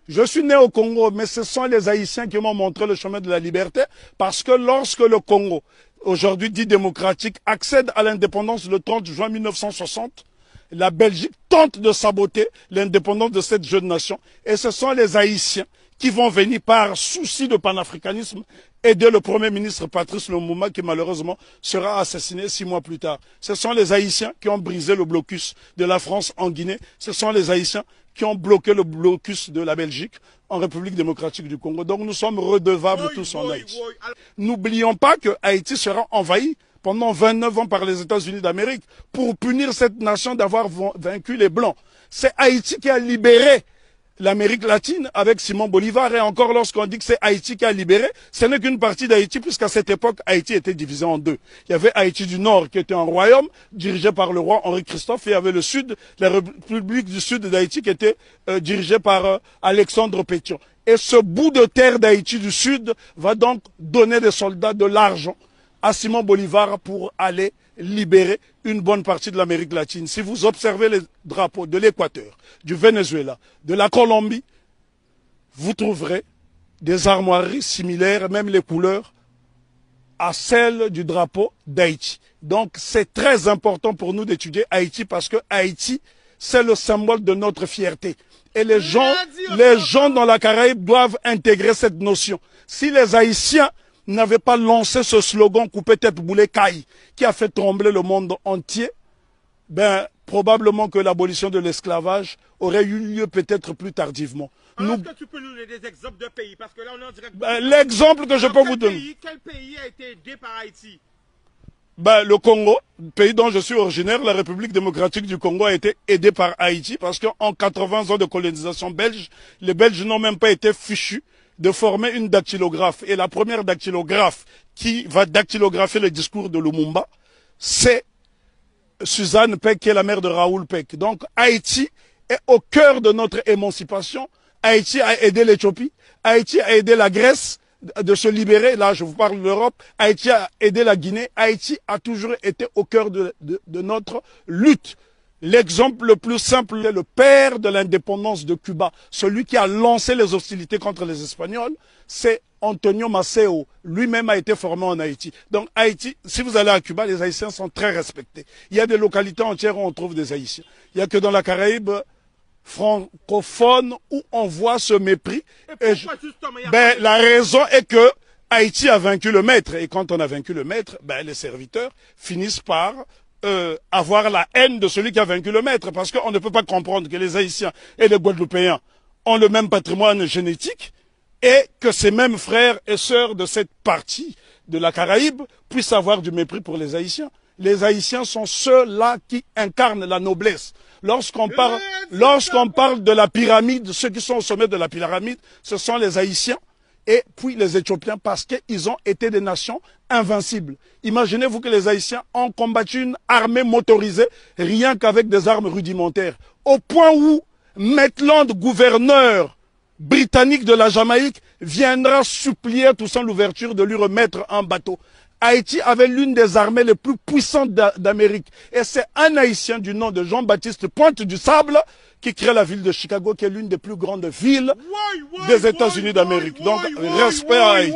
Je suis né au Congo, mais ce sont les Haïtiens qui m'ont montré le chemin de la liberté, parce que lorsque le Congo, aujourd'hui dit démocratique, accède à l'indépendance le 30 juin 1960, la Belgique tente de saboter l'indépendance de cette jeune nation, et ce sont les Haïtiens qui vont venir par souci de panafricanisme aider le Premier ministre Patrice Lumumba qui malheureusement sera assassiné 6 mois plus tard. Ce sont les Haïtiens qui ont brisé le blocus de la France en Guinée. Ce sont les Haïtiens qui ont bloqué le blocus de la Belgique en République démocratique du Congo. Donc nous sommes redevables tous en Haïti. N'oublions pas que Haïti sera envahi pendant 29 ans par les États-Unis d'Amérique pour punir cette nation d'avoir vaincu les Blancs. C'est Haïti qui a libéré l'Amérique latine avec Simon Bolivar, et encore lorsqu'on dit que c'est Haïti qui a libéré, ce n'est qu'une partie d'Haïti, puisqu'à cette époque, Haïti était divisé en deux. Il y avait Haïti du Nord qui était un royaume dirigé par le roi Henri Christophe, et il y avait le Sud, la République du Sud d'Haïti qui était dirigée par Alexandre Pétion. Et ce bout de terre d'Haïti du Sud va donc donner des soldats, de l'argent à Simon Bolivar pour aller libérer une bonne partie de l'Amérique latine. Si vous observez les drapeaux de l'Équateur, du Venezuela, de la Colombie, vous trouverez des armoiries similaires, même les couleurs, à celles du drapeau d'Haïti. Donc c'est très important pour nous d'étudier Haïti, parce que Haïti, c'est le symbole de notre fierté. Et les gens dans la Caraïbe doivent intégrer cette notion. Si les Haïtiens n'avait pas lancé ce slogan « Coupé tête boulet caille » qui a fait trembler le monde entier, ben, probablement que l'abolition de l'esclavage aurait eu lieu peut-être plus tardivement. Est-ce que tu peux nous donner des exemples de pays? Parce que là, on est en direct. L'exemple que je peux vous donner. Quel pays a été aidé par Haïti? Ben, le Congo, pays dont je suis originaire, la République démocratique du Congo a été aidée par Haïti, parce qu'en 80 ans de colonisation belge, les Belges n'ont même pas été fichus de former une dactylographe. Et la première dactylographe qui va dactylographier le discours de Lumumba, c'est Suzanne Peck, qui est la mère de Raoul Peck. Donc Haïti est au cœur de notre émancipation. Haïti a aidé l'Éthiopie, Haïti a aidé la Grèce de se libérer. Là, je vous parle de l'Europe. Haïti a aidé la Guinée. Haïti a toujours été au cœur de notre lutte. L'exemple le plus simple est le père de l'indépendance de Cuba, celui qui a lancé les hostilités contre les Espagnols, c'est Antonio Maceo. Lui-même a été formé en Haïti. Donc Haïti, si vous allez à Cuba, les Haïtiens sont très respectés. Il y a des localités entières où on trouve des Haïtiens. Il n'y a que dans la Caraïbe francophone où on voit ce mépris. La raison est que Haïti a vaincu le maître. Et quand on a vaincu le maître, les serviteurs finissent par avoir la haine de celui qui a vaincu le maître, parce qu'on ne peut pas comprendre que les Haïtiens et les Guadeloupéens ont le même patrimoine génétique et que ces mêmes frères et sœurs de cette partie de la Caraïbe puissent avoir du mépris pour les Haïtiens. Les Haïtiens sont ceux-là qui incarnent la noblesse. Lorsqu'on parle de la pyramide, ceux qui sont au sommet de la pyramide, ce sont les Haïtiens et puis les Éthiopiens, parce qu'ils ont été des nations invincibles. Imaginez-vous que les Haïtiens ont combattu une armée motorisée rien qu'avec des armes rudimentaires. Au point où Maitland, gouverneur britannique de la Jamaïque, viendra supplier Toussaint Louverture de lui remettre un bateau. Haïti avait l'une des armées les plus puissantes d'Amérique. Et c'est un Haïtien du nom de Jean-Baptiste Pointe du Sable qui crée la ville de Chicago, qui est l'une des plus grandes villes des États-Unis d'Amérique. Donc, respect à Haïti.